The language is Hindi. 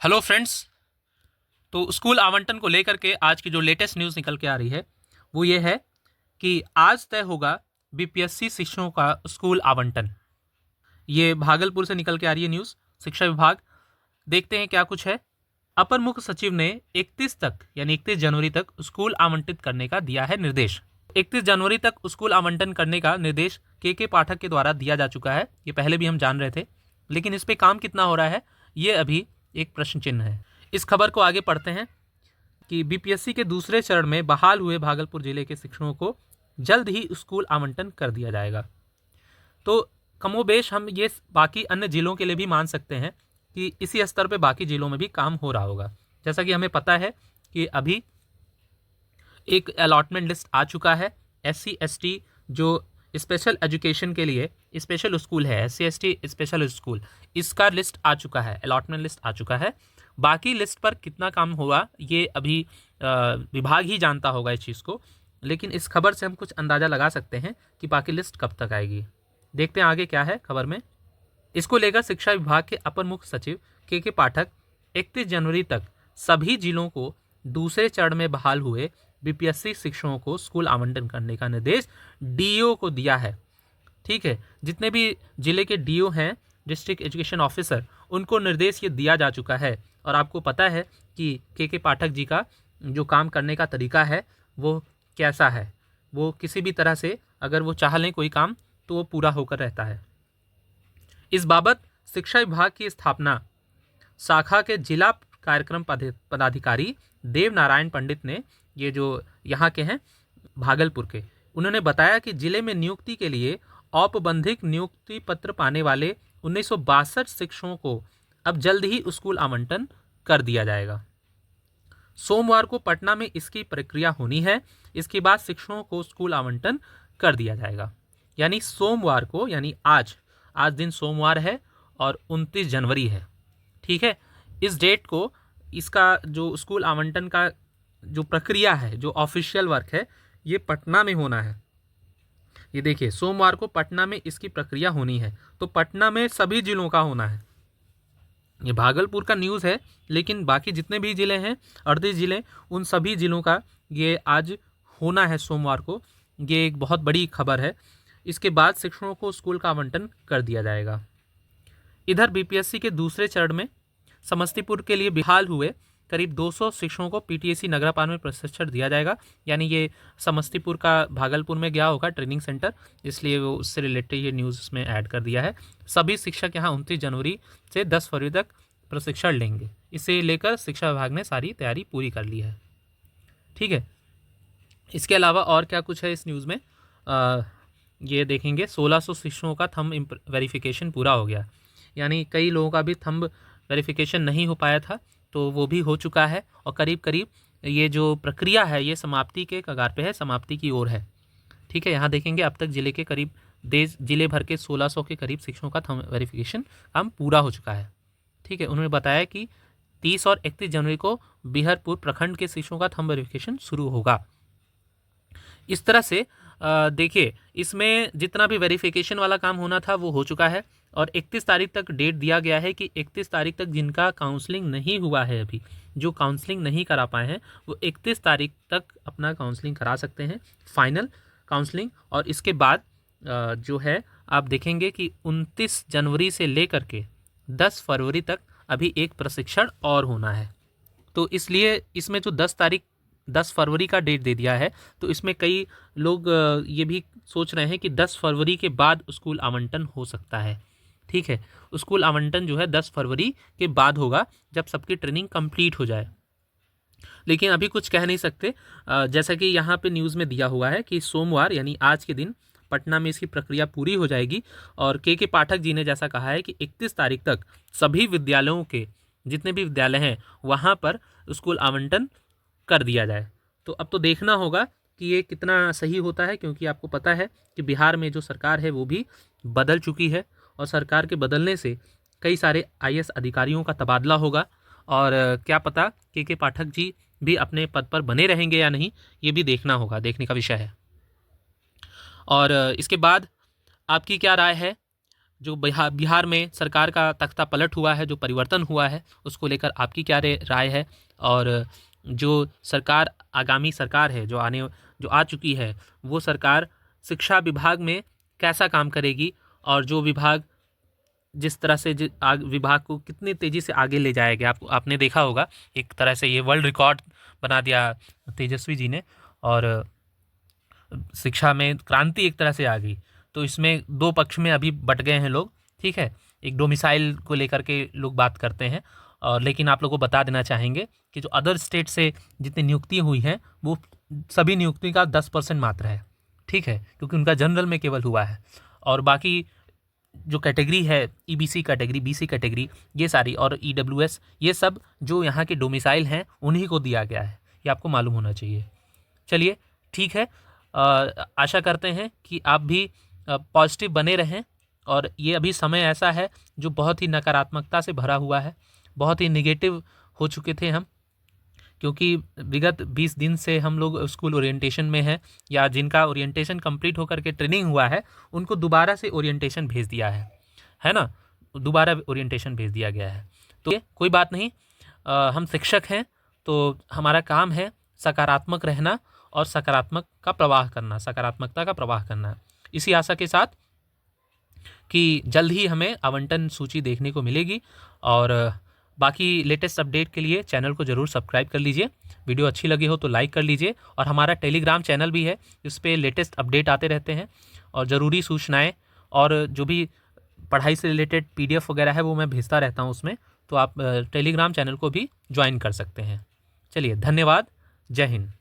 Hello friends. तो स्कूल आवंटन को लेकर के आज की जो लेटेस्ट न्यूज़ निकल के आ रही है वो ये है कि आज तय होगा बीपीएससी शिक्षकों का स्कूल आवंटन। ये भागलपुर से निकल के आ रही है न्यूज़। शिक्षा विभाग, देखते हैं क्या कुछ है। अपर मुख्य सचिव ने 31 तक यानी 31 जनवरी तक स्कूल आवंटित करने का दिया है निर्देश। 31 जनवरी तक स्कूल आवंटन करने का निर्देश के पाठक के द्वारा दिया जा चुका है। ये पहले भी हम जान रहे थे, लेकिन इस पे काम कितना हो रहा है ये अभी एक प्रश्न चिन्ह है। इस खबर को आगे पढ़ते हैं कि बीपीएससी के दूसरे चरण में बहाल हुए भागलपुर जिले के शिक्षकों को जल्द ही स्कूल आवंटन कर दिया जाएगा। तो कमोबेश हम ये बाकी अन्य जिलों के लिए भी मान सकते हैं कि इसी स्तर पे बाकी जिलों में भी काम हो रहा होगा। जैसा कि हमें पता है कि अभी एक अलॉटमेंट लिस्ट आ चुका है। SC ST जो स्पेशल एजुकेशन के लिए स्पेशल स्कूल है, SC ST स्पेशल स्कूल, इसका लिस्ट आ चुका है, अलॉटमेंट लिस्ट आ चुका है। बाकी लिस्ट पर कितना काम हुआ ये अभी विभाग ही जानता होगा इस चीज़ को, लेकिन इस खबर से हम कुछ अंदाज़ा लगा सकते हैं कि बाकी लिस्ट कब तक आएगी। देखते हैं आगे क्या है खबर में। इसको लेकर शिक्षा विभाग के अपर मुख्य सचिव के पाठक 31 जनवरी तक सभी जिलों को दूसरे चरण में बहाल हुए बीपीएससी शिक्षकों को स्कूल आवंटन करने का निर्देश डीओ को दिया है। ठीक है, जितने भी जिले के डीओ हैं, डिस्ट्रिक्ट एजुकेशन ऑफिसर, उनको निर्देश ये दिया जा चुका है। और आपको पता है कि के पाठक जी का जो काम करने का तरीका है वो कैसा है। वो किसी भी तरह से अगर वो चाह लें कोई काम तो वो पूरा होकर रहता है। इस बाबत शिक्षा विभाग की स्थापना शाखा के जिला कार्यक्रम पदाधिकारी देव नारायण पंडित ने, ये जो यहाँ के हैं भागलपुर के, उन्होंने बताया कि जिले में नियुक्ति के लिए औपबंधिक नियुक्ति पत्र पाने वाले 1962 शिक्षकों को अब जल्द ही स्कूल आवंटन कर दिया जाएगा। सोमवार को पटना में इसकी प्रक्रिया होनी है। इसके बाद शिक्षकों को स्कूल आवंटन कर दिया जाएगा। यानी सोमवार को, यानी आज दिन सोमवार है और 29 जनवरी है। ठीक है, इस डेट को इसका जो स्कूल आवंटन का जो प्रक्रिया है, जो ऑफिशियल वर्क है, ये पटना में होना है। ये देखिए, सोमवार को पटना में इसकी प्रक्रिया होनी है। तो पटना में सभी जिलों का होना है। ये भागलपुर का न्यूज़ है, लेकिन बाकी जितने भी ज़िले हैं, 38 ज़िले, उन सभी ज़िलों का ये आज होना है सोमवार को। ये एक बहुत बड़ी खबर है। इसके बाद शिक्षकों को स्कूल का आवंटन कर दिया जाएगा। इधर बीपीएससी के दूसरे चरण में समस्तीपुर के लिए बहाल हुए करीब 200 शिक्षकों को पीटीएसी नगरपाल में प्रशिक्षण दिया जाएगा। यानी ये समस्तीपुर का भागलपुर में गया होगा ट्रेनिंग सेंटर, इसलिए वो उससे रिलेटेड ये न्यूज़ इसमें ऐड कर दिया है। सभी शिक्षक यहाँ 29 जनवरी से 10 फरवरी तक प्रशिक्षण लेंगे। इसे लेकर शिक्षा विभाग ने सारी तैयारी पूरी कर ली है। ठीक है, इसके अलावा और क्या कुछ है इस न्यूज़ में ये देखेंगे। 1600 शिक्षकों का थंब वेरिफिकेशन पूरा हो गया। यानी कई लोगों का भी थंब वेरिफिकेशन नहीं हो पाया था, तो वो भी हो चुका है। और करीब करीब ये जो प्रक्रिया है ये समाप्ति के कगार पे है, समाप्ति की ओर है। ठीक है, यहाँ देखेंगे अब तक जिले के करीब जिले भर के 1600 के करीब शिक्षकों का थंब वेरिफिकेशन काम पूरा हो चुका है। ठीक है, उन्होंने बताया कि 30 और 31 जनवरी को बिहरपुर प्रखंड के शिक्षकों का थंब वेरिफिकेशन शुरू होगा। इस तरह से देखिए, इसमें जितना भी वेरिफिकेशन वाला काम होना था वो हो चुका है। और 31 तारीख तक डेट दिया गया है कि 31 तारीख तक जिनका काउंसलिंग नहीं हुआ है, अभी जो काउंसलिंग नहीं करा पाए हैं, वो 31 तारीख तक अपना काउंसलिंग करा सकते हैं, फाइनल काउंसलिंग। और इसके बाद जो है आप देखेंगे कि 29 जनवरी से लेकर के 10 फरवरी तक अभी एक प्रशिक्षण और होना है। तो इसलिए इसमें जो 10 फरवरी का डेट दे दिया है, तो इसमें कई लोग ये भी सोच रहे हैं कि 10 फरवरी के बाद स्कूल आवंटन हो सकता है। ठीक है, स्कूल आवंटन जो है 10 फरवरी के बाद होगा, जब सबकी ट्रेनिंग कंप्लीट हो जाए। लेकिन अभी कुछ कह नहीं सकते। जैसा कि यहाँ पे न्यूज़ में दिया हुआ है कि सोमवार यानी आज के दिन पटना में इसकी प्रक्रिया पूरी हो जाएगी। और के पाठक जी ने जैसा कहा है कि 31 तारीख तक सभी विद्यालयों के जितने भी विद्यालय हैं वहाँ पर स्कूल आवंटन कर दिया जाए। तो अब तो देखना होगा कि ये कितना सही होता है, क्योंकि आपको पता है कि बिहार में जो सरकार है वो भी बदल चुकी है। और सरकार के बदलने से कई सारे आईएएस अधिकारियों का तबादला होगा। और क्या पता के पाठक जी भी अपने पद पर बने रहेंगे या नहीं, ये भी देखना होगा, देखने का विषय है। और इसके बाद आपकी क्या राय है जो बिहार में सरकार का तख्ता पलट हुआ है, जो परिवर्तन हुआ है, उसको लेकर आपकी क्या राय है, और जो सरकार आगामी सरकार है जो आ चुकी है, वो सरकार शिक्षा विभाग में कैसा काम करेगी, और जो विभाग जिस तरह से विभाग को कितनी तेज़ी से आगे ले जाएगा। आपने देखा होगा एक तरह से ये वर्ल्ड रिकॉर्ड बना दिया तेजस्वी जी ने, और शिक्षा में क्रांति एक तरह से आ गई। तो इसमें दो पक्ष में अभी बट गए हैं लोग, ठीक है। एक डोमिसाइल को लेकर के लोग बात करते हैं, और लेकिन आप लोगों को बता देना चाहेंगे कि जो अदर स्टेट से जितनी नियुक्ति हुई हैं वो सभी नियुक्ति का 10% मात्र है, ठीक है, क्योंकि उनका जनरल में केवल हुआ है। और बाकी जो कैटेगरी है, ईबीसी कैटेगरी, बीसी कैटेगरी, ये सारी, और ईडब्ल्यूएस, ये सब जो यहाँ के डोमिसाइल हैं उन्हीं को दिया गया है। ये आपको मालूम होना चाहिए। चलिए ठीक है, आशा करते हैं कि आप भी पॉजिटिव बने रहें। और ये अभी समय ऐसा है जो बहुत ही नकारात्मकता से भरा हुआ है, बहुत ही निगेटिव हो चुके थे हम, क्योंकि विगत 20 दिन से हम लोग स्कूल ओरिएंटेशन में हैं, या जिनका ओरिएंटेशन कंप्लीट होकर के ट्रेनिंग हुआ है उनको दोबारा से ओरिएंटेशन भेज दिया है ना, दोबारा ओरिएंटेशन भेज दिया गया है। तो ये कोई बात नहीं, हम शिक्षक हैं तो हमारा काम है सकारात्मक रहना और सकारात्मकता का प्रवाह करना। इसी आशा के साथ कि जल्द ही हमें आवंटन सूची देखने को मिलेगी, और बाकी लेटेस्ट अपडेट के लिए चैनल को ज़रूर सब्सक्राइब कर लीजिए। वीडियो अच्छी लगी हो तो लाइक कर लीजिए, और हमारा टेलीग्राम चैनल भी है, इस पर लेटेस्ट अपडेट आते रहते हैं, और ज़रूरी सूचनाएं और जो भी पढ़ाई से रिलेटेड PDF वगैरह है वो मैं भेजता रहता हूं उसमें, तो आप टेलीग्राम चैनल को भी ज्वाइन कर सकते हैं। चलिए, धन्यवाद, जय हिंद।